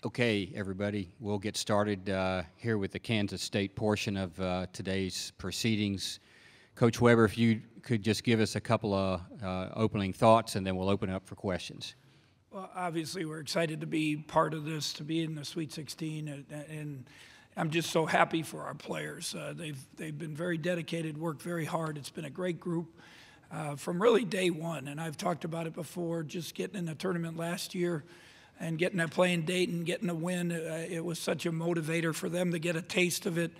Okay, everybody, we'll get started here with the Kansas State portion of today's proceedings. Coach Weber, if you could just give us a couple of opening thoughts, and then we'll open it up for questions. Well, obviously, we're excited to be part of this, to be in the Sweet 16, and I'm just so happy for our players. They've been very dedicated, worked very hard. It's been a great group from really day one, and I've talked about it before, just getting in the tournament last year and getting to play in Dayton, getting a win. It was such a motivator for them to get a taste of it.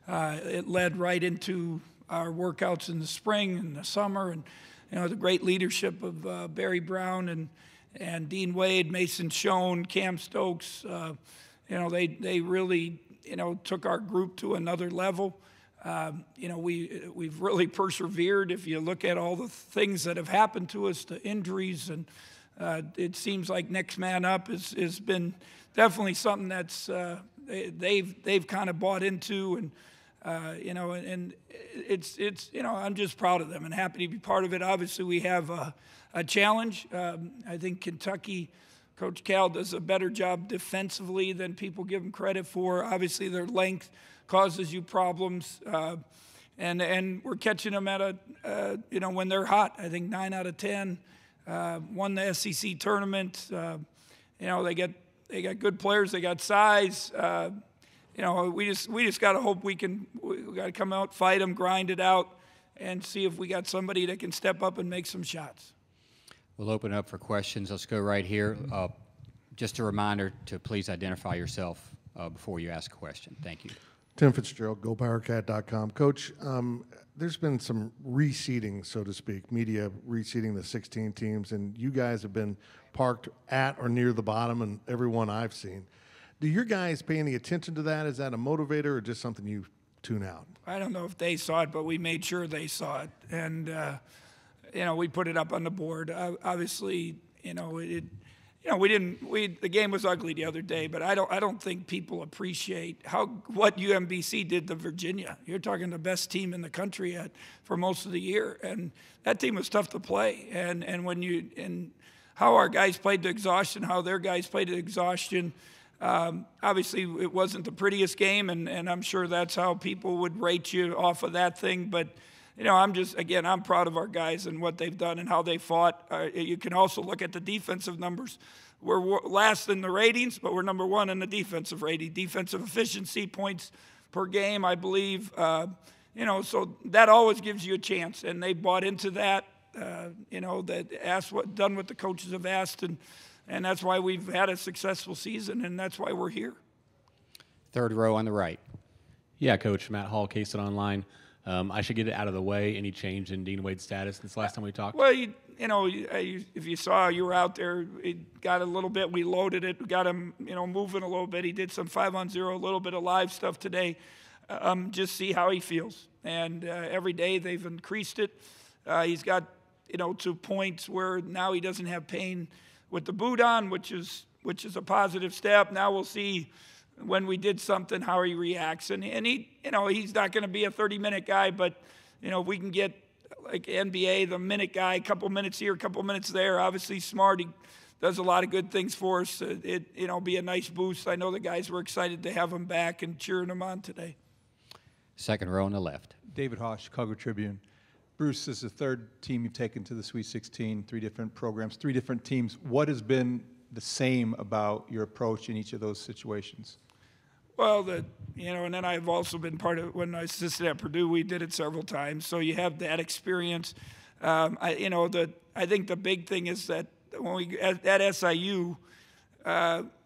It led right into our workouts in the spring and the summer, and the great leadership of Barry Brown and Dean Wade, Mason Schoen, Cam Stokes. They really took our group to another level. We've really persevered. If you look at all the things that have happened to us, the injuries, and it seems like next man up has been definitely something that's they've kind of bought into, and and it's I'm just proud of them and happy to be part of it. Obviously, we have a challenge. I think Kentucky, Coach Cal does a better job defensively than people give them credit for. Obviously, their length causes you problems, and we're catching them at when they're hot. I think 9 out of 10 won the SEC tournament. They got good players. They got size. We just got to hope we got to come out, fight them, grind it out, and see if we got somebody that can step up and make some shots. We'll open up for questions. Let's go right here. Just a reminder to please identify yourself before you ask a question. Thank you. Tim Fitzgerald, GoPowerCat.com. Coach, there's been some reseeding, so to speak, media reseeding the 16 teams, and you guys have been parked at or near the bottom in every one I've seen. Do your guys pay any attention to that? Is that a motivator or just something you tune out? I don't know if they saw it, but we made sure they saw it. And, we put it up on the board. Obviously, the game was ugly the other day, but I don't think people appreciate what UMBC did to Virginia. You're talking the best team in the country for most of the year, and that team was tough to play. And how our guys played to exhaustion, how their guys played to exhaustion. Obviously, it wasn't the prettiest game, and I'm sure that's how people would rate you off of that thing. But I'm proud of our guys and what they've done and how they fought. You can also look at the defensive numbers. We're last in the ratings, but we're number one in the defensive rating. Defensive efficiency, points per game, I believe. So that always gives you a chance, and they bought into that. Done what the coaches have asked, and that's why we've had a successful season, and that's why we're here. Third row on the right. Yeah, Coach. Matt Hall, K-StateOnline. I should get it out of the way. Any change in Dean Wade's status since last time we talked? Well, if you saw, you were out there. It got a little bit. We loaded it. We got him, moving a little bit. He did some 5-on-0, a little bit of live stuff today. Just see how he feels. And every day they've increased it. He's got, to points where now he doesn't have pain with the boot on, which is a positive step. Now we'll see when we did something how he reacts, and he, he's not going to be a 30-minute guy, but we can get like NBA, the minute guy, a couple minutes here, a couple minutes there. Obviously smart, he does a lot of good things for us. Be a nice boost. I know the guys were excited to have him back and cheering him on today. Second row on the left. David Haas, Chicago Tribune. Bruce, this is the third team you've taken to the Sweet 16, 3 different programs, 3 different teams. What has been the same about your approach in each of those situations? Well, and then I've also been part of, when I assisted at Purdue, we did it several times. So you have that experience. I think the big thing is that when we at SIU,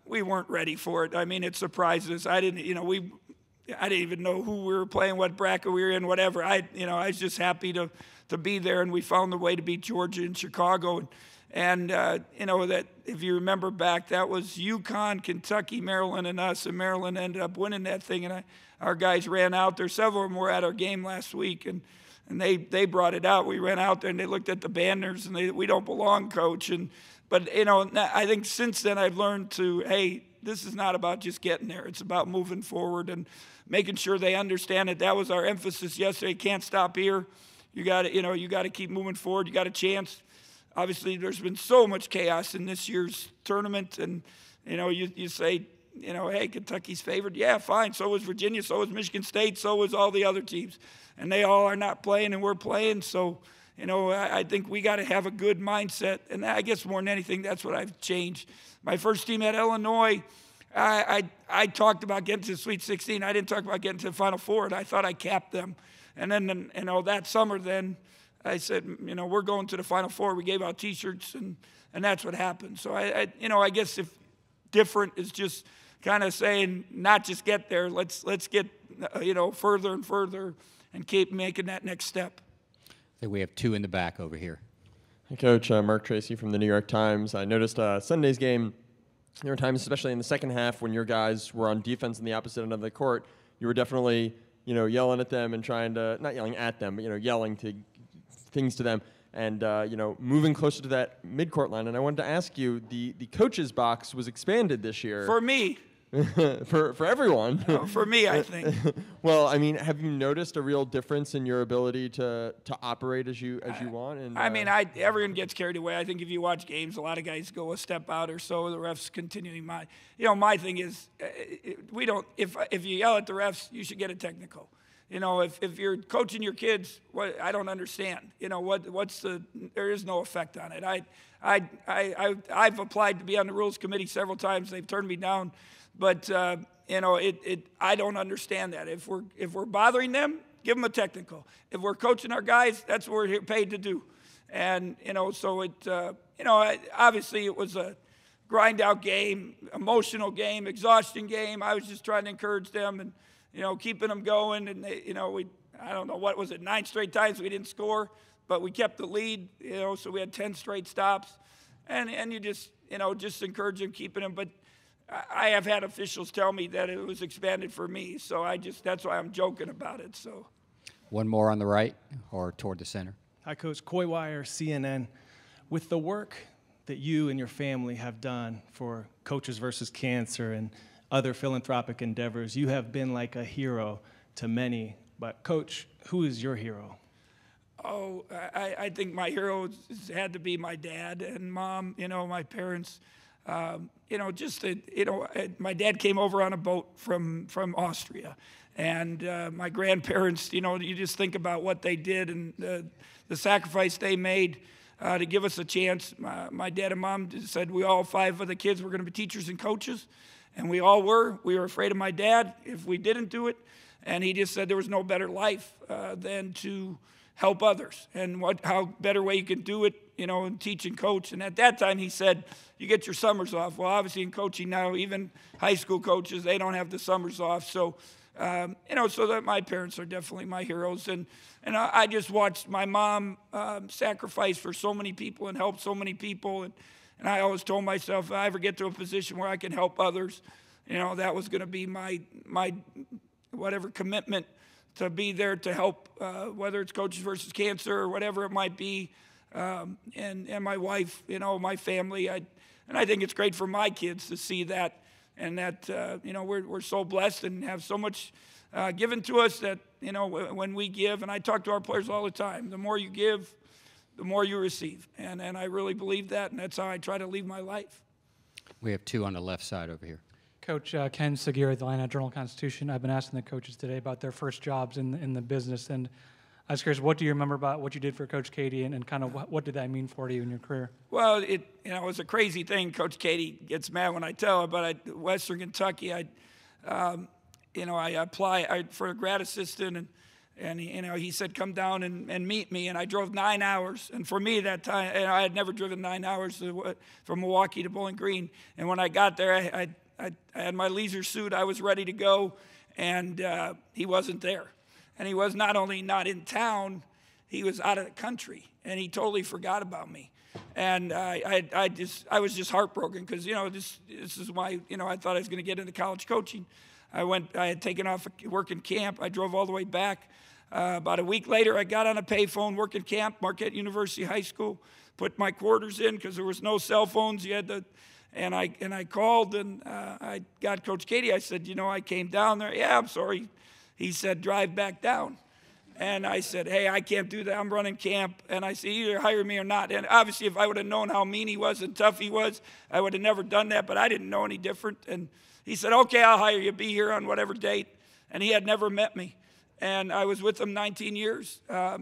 we weren't ready for it. I mean, it surprised us. I didn't even know who we were playing, what bracket we were in, whatever. I was just happy to be there, and we found the way to beat Georgia and Chicago. And that if you remember back, that was UConn, Kentucky, Maryland, and us, and Maryland ended up winning that thing. And our guys ran out there. Several of them were at our game last week, and they brought it out. We ran out there, and they looked at the banners, and we don't belong, coach. But I think since then I've learned hey, this is not about just getting there. It's about moving forward and making sure they understand it. That was our emphasis yesterday. Can't stop here. You got to keep moving forward. You got a chance. Obviously, there's been so much chaos in this year's tournament, and you say hey, Kentucky's favored. Yeah, fine. So was Virginia. So was Michigan State. So was all the other teams. And they all are not playing, and we're playing. So, I think we got to have a good mindset. And I guess more than anything, that's what I've changed. My first team at Illinois, I talked about getting to the Sweet 16. I didn't talk about getting to the Final Four, and I thought I capped them. And then, that summer then, I said, we're going to the Final Four. We gave out T-shirts, and that's what happened. So, I guess if different is just kind of saying not just get there, let's get, further and further and keep making that next step. I think we have two in the back over here. Hey, Coach, Mark Tracy from the New York Times. I noticed Sunday's game, New York Times, especially in the second half when your guys were on defense in the opposite end of the court, you were definitely, yelling at them and trying to, not yelling at them, but, yelling to things to them and, moving closer to that midcourt line. And I wanted to ask you, the coach's box was expanded this year. For me. for everyone. No, for me, I think. Well, I mean, have you noticed a real difference in your ability to operate as you want? And, everyone gets carried away. I think if you watch games, a lot of guys go a step out or so. The refs continuing. My thing is, we don't. If you yell at the refs, you should get a technical. If you're coaching your kids, I don't understand. There is no effect on it. I've applied to be on the rules committee several times. They've turned me down. But I don't understand that. If we're bothering them, give them a technical. If we're coaching our guys, that's what we're paid to do. And so obviously it was a grind out game, emotional game, exhaustion game. I was just trying to encourage them and keeping them going. And I don't know what was it, 9 straight times we didn't score, but we kept the lead. So we had 10 straight stops, and you just encourage them, keeping them. But I have had officials tell me that it was expanded for me, so that's why I'm joking about it. So, one more on the right or toward the center. Hi, Coach. Coy Wire, CNN. With the work that you and your family have done for Coaches versus Cancer and other philanthropic endeavors, you have been like a hero to many. But, Coach, who is your hero? Oh, I think my hero had to be my dad and mom, my parents. My dad came over on a boat from Austria, and my grandparents, you just think about what they did and the sacrifice they made to give us a chance. My dad and mom said we all 5 of the kids were going to be teachers and coaches, and we all were. We were afraid of my dad if we didn't do it, and he just said there was no better life than to help others, and how better way you can do it, and teach and coach. And at that time, he said, you get your summers off. Well, obviously in coaching now, even high school coaches, they don't have the summers off. So, so that my parents are definitely my heroes. And I just watched my mom sacrifice for so many people and help so many people. And I always told myself, if I ever get to a position where I can help others, that was going to be my whatever commitment to be there to help, whether it's Coaches versus Cancer or whatever it might be, and my wife, my family. And I think it's great for my kids to see that, and that, we're so blessed and have so much given to us that, when we give, and I talk to our players all the time, the more you give, the more you receive. And I really believe that, and that's how I try to live my life. We have 2 on the left side over here. Coach Ken Segura, the Atlanta Journal-Constitution. I've been asking the coaches today about their first jobs in the business, and I was curious, what do you remember about what you did for Coach Katie, and kind of what did that mean for you in your career? Well, it was a crazy thing. Coach Katie gets mad when I tell her, but Western Kentucky, I applied for a grad assistant, and he said, come down and meet me, and I drove 9 hours. And for me that time, I had never driven 9 hours from Milwaukee to Bowling Green. And when I got there, I had my leisure suit. I was ready to go, and he wasn't there. And he was not only not in town, he was out of the country, and he totally forgot about me. And I was just heartbroken because, this is why, I thought I was going to get into college coaching. I had taken off working camp. I drove all the way back. About a week later, I got on a payphone working camp, Marquette University High School, put my quarters in because there was no cell phones. You had to. And I called, and I got Coach Katie. I said, I came down there. Yeah, I'm sorry. He said, drive back down. And I said, hey, I can't do that. I'm running camp. And I said, either hire me or not. And obviously, if I would have known how mean he was and tough he was, I would have never done that. But I didn't know any different. And he said, okay, I'll hire you. Be here on whatever date. And he had never met me. And I was with him 19 years.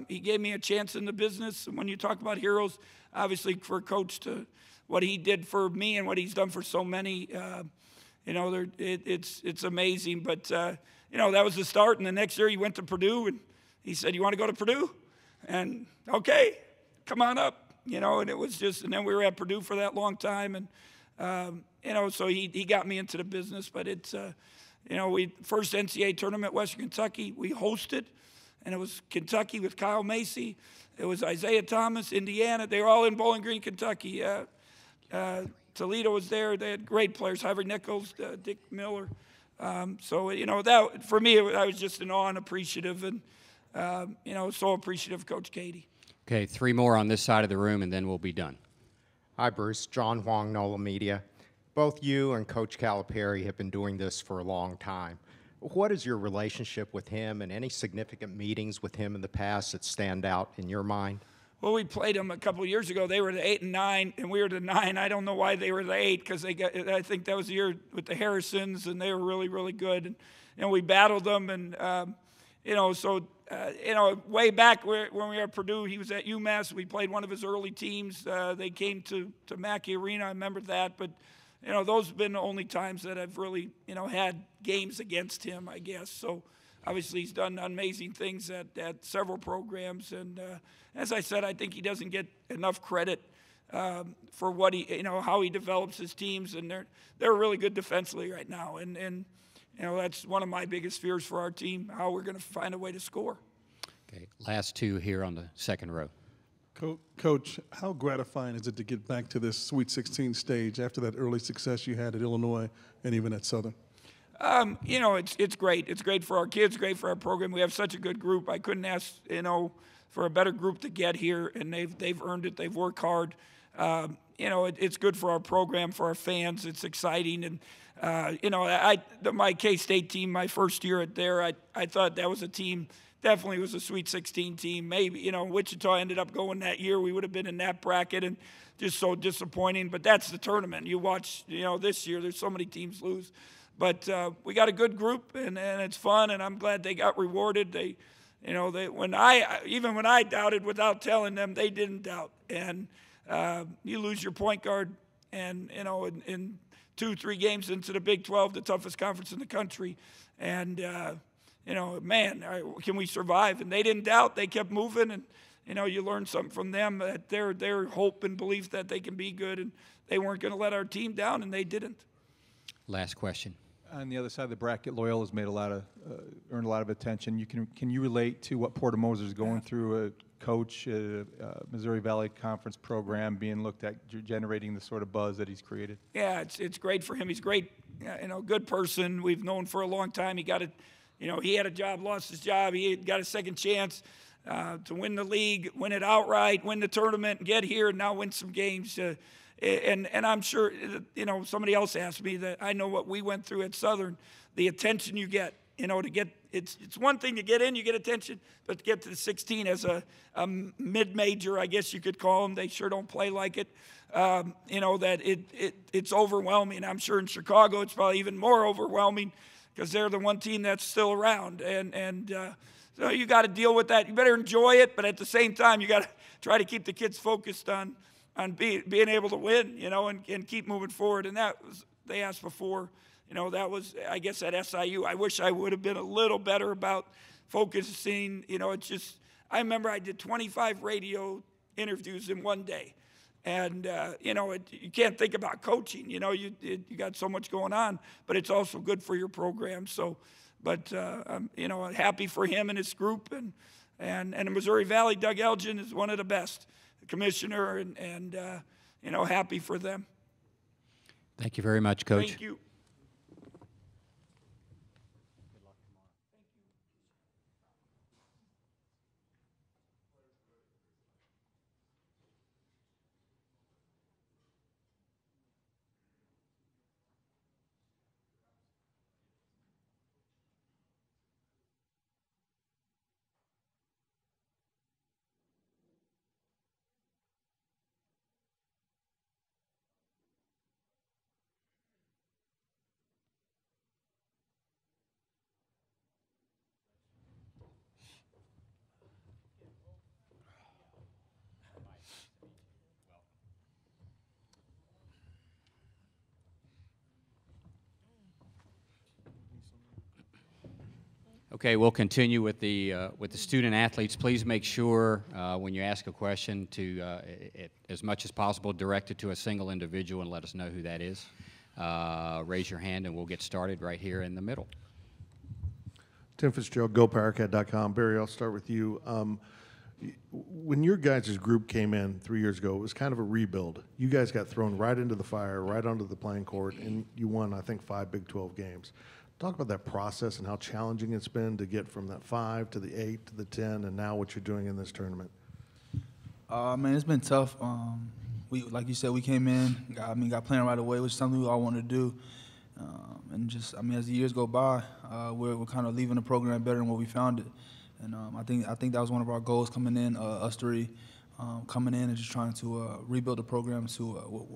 He gave me a chance in the business. And when you talk about heroes, obviously for a coach to what he did for me and what he's done for so many, it's amazing. But, that was the start. And the next year he went to Purdue, and he said, you want to go to Purdue? And, okay, come on up. And it was just, and then we were at Purdue for that long time. And, so he got me into the business. But it's, we first NCAA tournament, Western Kentucky, we hosted. And it was Kentucky with Kyle Macy. It was Isaiah Thomas, Indiana. They were all in Bowling Green, Kentucky. Toledo was there. They had great players, Harvey Nichols, Dick Miller. That for me, I was just in awe and appreciative, and so appreciative of Coach Katie. Okay, 3 more on this side of the room, and then we'll be done. Hi, Bruce. John Huang, NOLA Media. Both you and Coach Calipari have been doing this for a long time. What is your relationship with him, and any significant meetings with him in the past that stand out in your mind? Well, we played them a couple of years ago. They were the 8 and 9, and we were the 9. I don't know why they were the 8, because I think that was the year with the Harrisons, and they were really, really good. And we battled them, and way back when we were at Purdue, he was at UMass. We played one of his early teams. They came to Mackey Arena. I remember that, but those have been the only times that I've really had games against him, I guess. So obviously he's done amazing things at several programs, and as I said, I think he doesn't get enough credit for what how he develops his teams, and they're really good defensively right now, and that's one of my biggest fears for our team, how we're going to find a way to score. Okay, last 2 here on the second row. Coach, how gratifying is it to get back to this Sweet 16 stage after that early success you had at Illinois and even at Southern? It's great. It's great for our kids, great for our program. We have such a good group. I couldn't ask, for a better group to get here, and they've earned it. They've worked hard. It's good for our program, for our fans. It's exciting. And, my K-State team, my first year there, I thought that was a team, definitely was a Sweet 16 team. Maybe, Wichita ended up going that year. We would have been in that bracket, and just so disappointing. But that's the tournament. You watch, this year, there's so many teams lose. But we got a good group, and it's fun, and I'm glad they got rewarded. When I doubted without telling them, they didn't doubt. And you lose your point guard, and in 2-3 games into the Big 12, the toughest conference in the country, and can we survive? And they didn't doubt. They kept moving, and you learn something from them, that their hope and belief that they can be good, and they weren't going to let our team down, and they didn't. Last question. On the other side of the bracket, Loyola's made earned a lot of attention. Can you relate to what Porter Moser's going through? A coach, Missouri Valley Conference program, being looked at, generating the sort of buzz that he's created. Yeah, it's great for him. He's great, good person. We've known for a long time. He got it. He had a job, lost his job. He got a second chance to win the league, win it outright, win the tournament, and get here, and now win some games. And I'm sure, somebody else asked me that I know what we went through at Southern, the attention you get, to get, it's one thing to get in, you get attention, but to get to the 16 as a mid-major, I guess you could call them, they sure don't play like it, that it's overwhelming. I'm sure in Chicago it's probably even more overwhelming because they're the one team that's still around. So you got to deal with that. You better enjoy it, but at the same time, you got to try to keep the kids focused on being able to win, and keep moving forward. And that was, they asked before, that was, I guess, at SIU. I wish I would have been a little better about focusing. It's just, I remember I did 25 radio interviews in one day. And, you can't think about coaching. You got so much going on, but it's also good for your program. So, but, I'm happy for him and his group. And the Missouri Valley, Doug Elgin is one of the best. Commissioner, and happy for them. Thank you very much, Coach. Thank you. Okay, we'll continue with the student athletes. Please make sure when you ask a question to, as much as possible, direct it to a single individual and let us know who that is. Raise your hand and we'll get started right here in the middle. Tim Fitzgerald, GoPowerCat.com. Barry, I'll start with you. When your guys' group came in 3 years ago, it was kind of a rebuild. You guys got thrown right into the fire, right onto the playing court, and you won, I think, 5 Big 12 games. Talk about that process and how challenging it's been to get from that 5 to the 8 to the 10, and now what you're doing in this tournament. Man, it's been tough. Like you said, we came in, got playing right away, which is something we all wanted to do. And just, as the years go by, we're kind of leaving the program better than what we found it. And I think that was one of our goals coming in, us three, coming in and just trying to rebuild the program to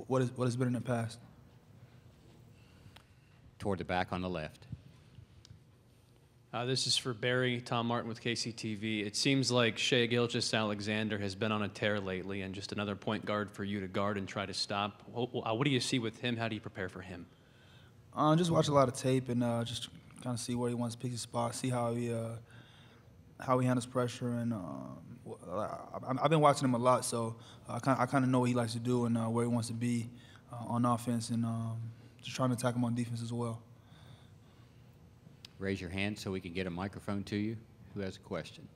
what has been in the past. Toward the back on the left. This is for Barry, Tom Martin with KCTV. It seems like Shai Gilgeous-Alexander has been on a tear lately, and just another point guard for you to guard and try to stop. What do you see with him? How do you prepare for him? Just watch a lot of tape and just kind of see where he wants to pick his spot, see how he handles pressure, and I've been watching him a lot, so I kind of know what he likes to do and where he wants to be on offense, and just trying to attack him on defense as well. Raise your hand so we can get a microphone to you. Who has a question?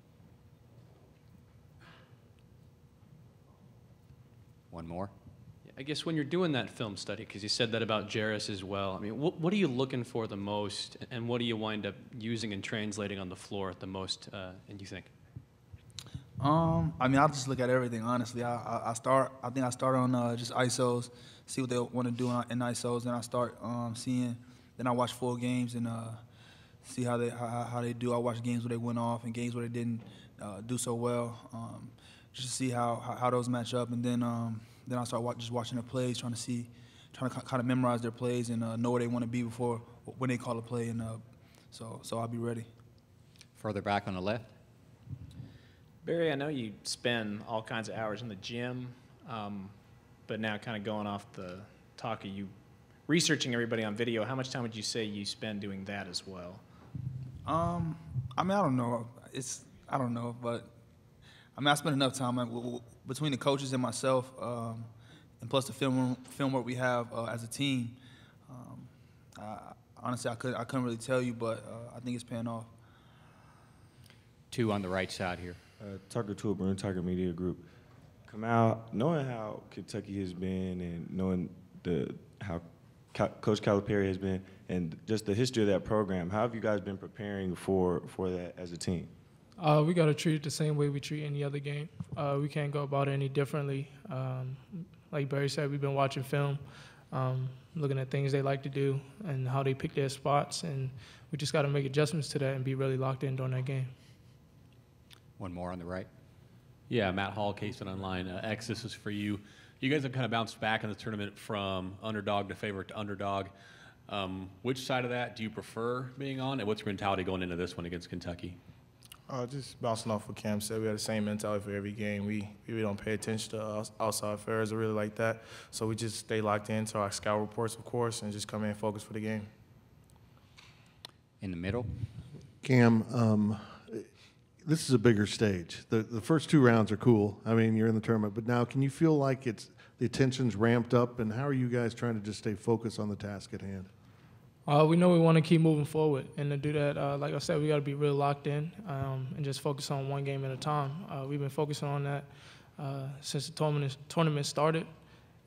One more. I guess when you're doing that film study, because you said that about Jairus as well, what are you looking for the most, and what do you wind up using and translating on the floor the most, and you think? I'll just look at everything, honestly. I start on just ISOs, see what they want to do in ISOs, then I start seeing, then I watch full games and see how they do. I watch games where they went off and games where they didn't do so well, just to see how those match up, and then I start just watching their plays, trying to kind of memorize their plays and know where they want to be before when they call a play, and so I'll be ready. Further back on the left. Barry, I know you spend all kinds of hours in the gym, but now kind of going off the talk of you researching everybody on video, how much time would you say you spend doing that as well? I don't know. I don't know, but I spend enough time between the coaches and myself, and plus the film work we have as a team. Honestly, I couldn't really tell you, but I think it's paying off. 2 on the right side here. Tucker Toolburn, Tiger Media Group. Come out knowing how Kentucky has been and knowing how Coach Calipari has been and just the history of that program. How have you guys been preparing for that as a team? We got to treat it the same way we treat any other game. We can't go about it any differently. Like Barry said, we've been watching film, looking at things they like to do and how they pick their spots, and we just got to make adjustments to that and be really locked in during that game. One more on the right. Yeah, Matt Hall, KStateOnline. X, this is for you. You guys have kind of bounced back in the tournament from underdog to favorite to underdog. Which side of that do you prefer being on, and what's your mentality going into this one against Kentucky? Just bouncing off what Cam said, we have the same mentality for every game. We don't pay attention to outside affairs or really like that. So we just stay locked into our scout reports, of course, and just come in and focus for the game. In the middle. Cam, this is a bigger stage. The first 2 rounds are cool. You're in the tournament, but now can you feel like the attention's ramped up, and how are you guys trying to just stay focused on the task at hand? We know we want to keep moving forward, and to do that, like I said, we got to be real locked in and just focus on one game at a time. We've been focusing on that since the tournament started,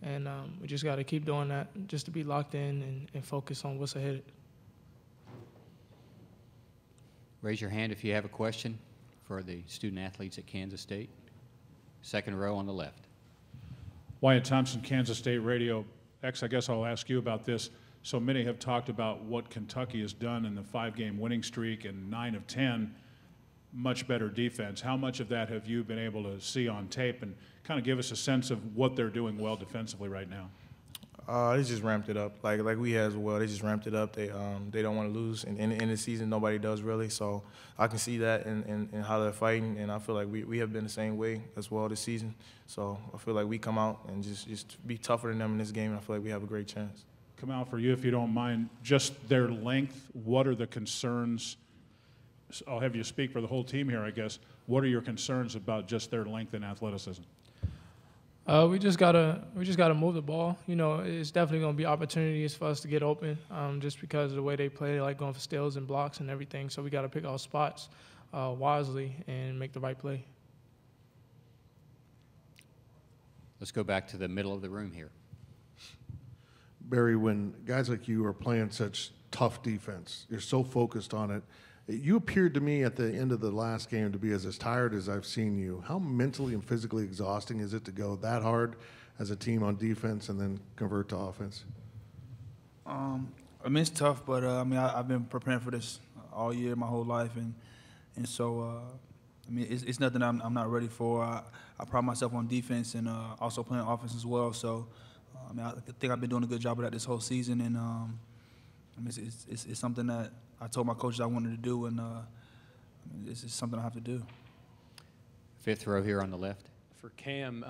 and we just got to keep doing that just to be locked in and focus on what's ahead. Raise your hand if you have a question for the student athletes at Kansas State. Second row on the left. Wyatt Thompson, Kansas State Radio. X, I guess I'll ask you about this. So many have talked about what Kentucky has done in the 5-game winning streak and 9 of 10, much better defense. How much of that have you been able to see on tape and kind of give us a sense of what they're doing well defensively right now? They just ramped it up, like we have as well. They just ramped it up. They don't want to lose. And in the season, nobody does really. So I can see that in how they're fighting, and I feel like we have been the same way as well this season. So I feel like we come out and just be tougher than them in this game, and I feel like we have a great chance. Come out for you, if you don't mind, just their length. What are the concerns I'll have you speak for the whole team here, I guess. What are your concerns about just their length and athleticism? We just gotta move the ball. You know, it's definitely gonna be opportunities for us to get open, just because of the way they play, they like going for steals and blocks and everything. So we gotta pick our spots wisely and make the right play. Let's go back to the middle of the room here. Barry, when guys like you are playing such tough defense, you're so focused on it. You appeared to me at the end of the last game to be as tired as I've seen you. How mentally and physically exhausting is it to go that hard as a team on defense and then convert to offense? I mean, it's tough, but I mean, I've been preparing for this all year, my whole life, and so I mean, it's nothing I'm not ready for. I pride myself on defense and also playing offense as well. So I mean, I think I've been doing a good job of that this whole season, and I mean, it's something that I told my coaches I wanted to do, and I mean, it's something I have to do. Fifth row here on the left. For Cam,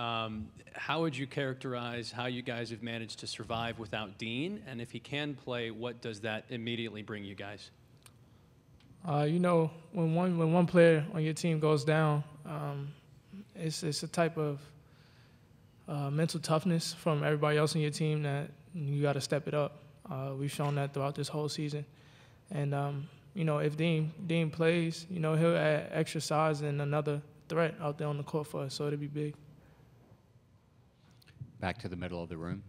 how would you characterize how you guys have managed to survive without Dean? And if he can play, what does that immediately bring you guys? You know, when one player on your team goes down, it's a type of mental toughness from everybody else on your team that you got to step it up. We've shown that throughout this whole season. And, you know, if Dean plays, you know, he'll add extra size and another threat out there on the court for us, so it'll be big. Back to the middle of the room.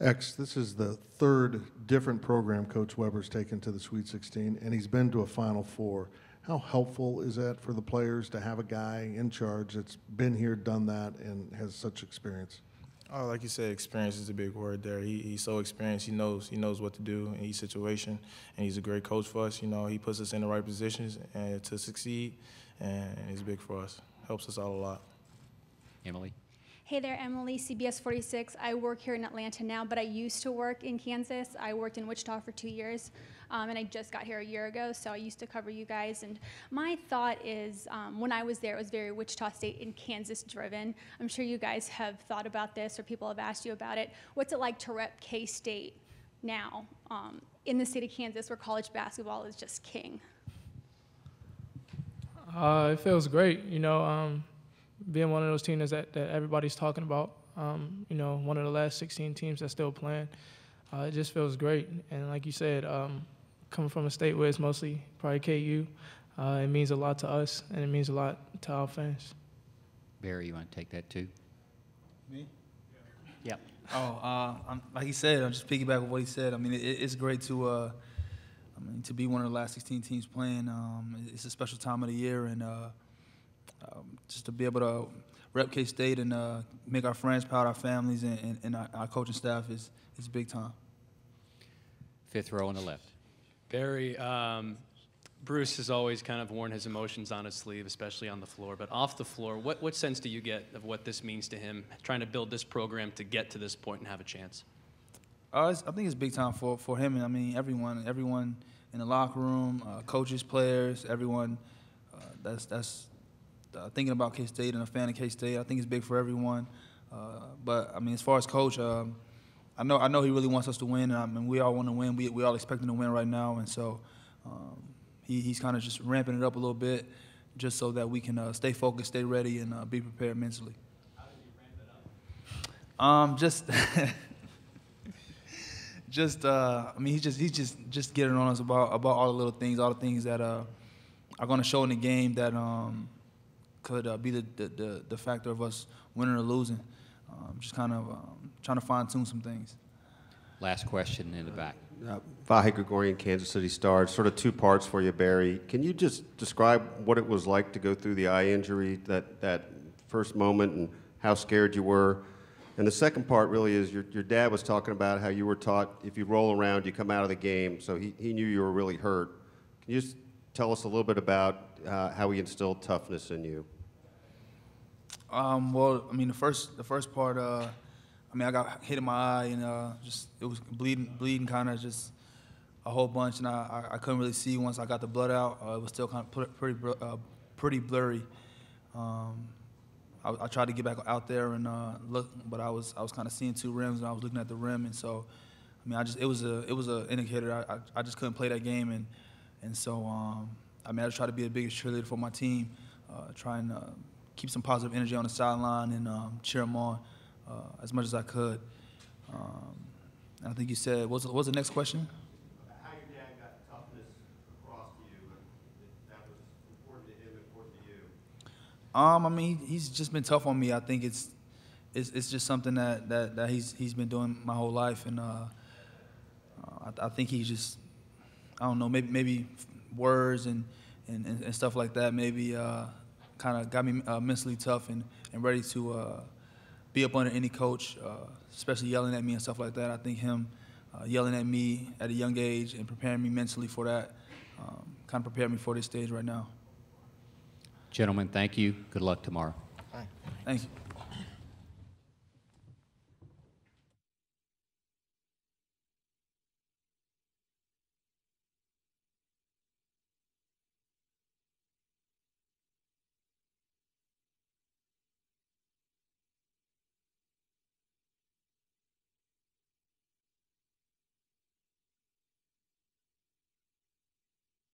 X, this is the third different program Coach Weber's taken to the Sweet 16, and he's been to a Final Four. How helpful is that for the players to have a guy in charge that's been here, done that, and has such experience? Oh, like you said, experience is a big word there. He's so experienced. He knows what to do in each situation, and he's a great coach for us. You know, he puts us in the right positions and to succeed, and he's big for us. Helps us out a lot. Emily. Hey there, Emily, CBS 46. I work here in Atlanta now, but I used to work in Kansas. I worked in Wichita for 2 years, and I just got here a year ago, so I used to cover you guys. And my thought is, when I was there, it was very Wichita State and Kansas driven. I'm sure you guys have thought about this, or people have asked you about it. What's it like to rep K-State now in the state of Kansas, where college basketball is just king? It feels great, you know. Being one of those teams that everybody's talking about, you know, one of the last 16 teams that's still playing, it just feels great. And like you said, coming from a state where it's mostly probably KU, it means a lot to us, and it means a lot to our fans. Barry, you want to take that too? Me? Yep. Oh, like he said, I'm just piggybacking with what he said. I mean, it's great to be one of the last 16 teams playing. It's a special time of the year, and just to be able to rep K-State and make our friends proud, our families, and our coaching staff is big time. Fifth row on the left. Barry, Bruce has always kind of worn his emotions on his sleeve, especially on the floor. But off the floor, what sense do you get of what this means to him, trying to build this program to get to this point and have a chance? I think it's big time for him. And I mean, everyone in the locker room, coaches, players, everyone that's thinking about K-State and a fan of K-State. I think it's big for everyone. But I mean, as far as coach, I know he really wants us to win. And I mean, we all want to win. We all expect him to win right now, and so he's kind of just ramping it up a little bit, just so that we can stay focused, stay ready, and be prepared mentally. How does he ramp it up? I mean, he's just getting on us about all the little things, all the things that are going to show in the game that could be the factor of us winning or losing. Just kind of trying to fine-tune some things. Last question in the back. Vahe Gregorian, Kansas City Star. Sort of two parts for you, Barry. Can you just describe what it was like to go through the eye injury, that first moment, and how scared you were? And the second part really is your dad was talking about how you were taught if you roll around, you come out of the game. So he knew you were really hurt. Can you just tell us a little bit about how he instilled toughness in you? Well, I mean, the first part, I mean, I got hit in my eye, and it was bleeding kind of just a whole bunch, and I couldn't really see once I got the blood out. It was still kind of pretty blurry. I tried to get back out there and look, but I was kind of seeing two rims, and I was looking at the rim, and so I mean, it was a indicator. I just couldn't play that game, And so, I mean, I just try to be the biggest cheerleader for my team, try and keep some positive energy on the sideline and cheer them on as much as I could. I think you said, what was the next question? How your dad got toughness across to you, and that was important to him, important to you. I mean, he's just been tough on me. I think it's just something that he's been doing my whole life, and I think he just, I don't know, maybe words and stuff like that maybe kind of got me mentally tough and ready to be up under any coach, especially yelling at me and stuff like that. I think him yelling at me at a young age and preparing me mentally for that kind of prepared me for this stage right now. Gentlemen, thank you. Good luck tomorrow. Thank you.